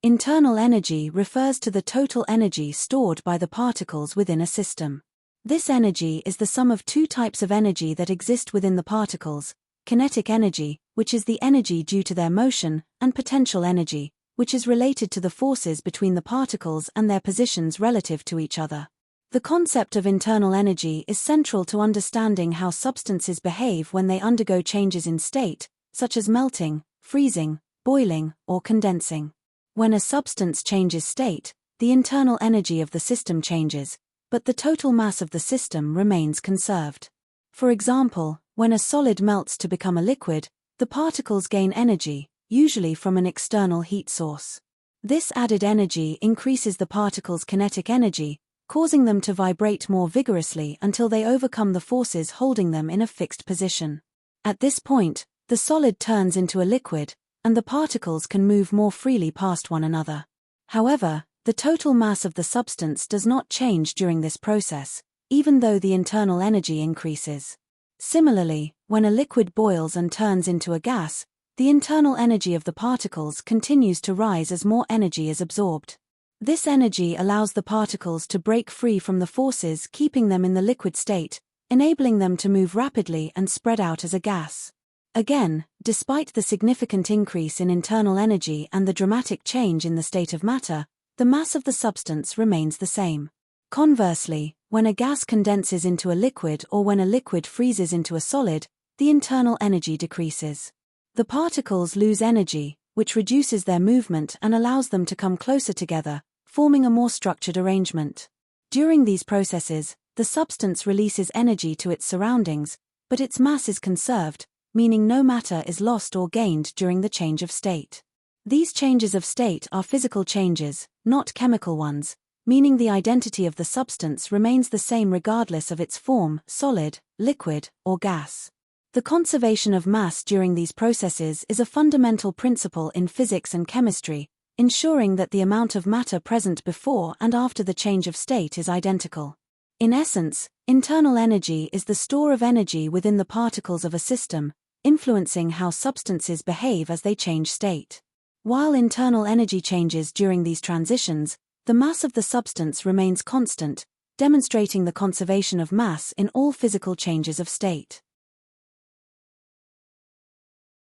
Internal energy refers to the total energy stored by the particles within a system. This energy is the sum of two types of energy that exist within the particles: kinetic energy, which is the energy due to their motion, and potential energy, which is related to the forces between the particles and their positions relative to each other. The concept of internal energy is central to understanding how substances behave when they undergo changes in state, such as melting, freezing, boiling, or condensing. When a substance changes state, the internal energy of the system changes, but the total mass of the system remains conserved. For example, when a solid melts to become a liquid, the particles gain energy, usually from an external heat source. This added energy increases the particles' kinetic energy, causing them to vibrate more vigorously until they overcome the forces holding them in a fixed position. At this point, the solid turns into a liquid, and the particles can move more freely past one another. However, the total mass of the substance does not change during this process, even though the internal energy increases. Similarly, when a liquid boils and turns into a gas, the internal energy of the particles continues to rise as more energy is absorbed. This energy allows the particles to break free from the forces keeping them in the liquid state, enabling them to move rapidly and spread out as a gas. Again, despite the significant increase in internal energy and the dramatic change in the state of matter, the mass of the substance remains the same. Conversely, when a gas condenses into a liquid or when a liquid freezes into a solid, the internal energy decreases. The particles lose energy, which reduces their movement and allows them to come closer together, forming a more structured arrangement. During these processes, the substance releases energy to its surroundings, but its mass is conserved, meaning no matter is lost or gained during the change of state. These changes of state are physical changes, not chemical ones, meaning the identity of the substance remains the same regardless of its form, solid, liquid, or gas. The conservation of mass during these processes is a fundamental principle in physics and chemistry, ensuring that the amount of matter present before and after the change of state is identical. In essence, internal energy is the store of energy within the particles of a system, influencing how substances behave as they change state. While internal energy changes during these transitions, the mass of the substance remains constant, demonstrating the conservation of mass in all physical changes of state.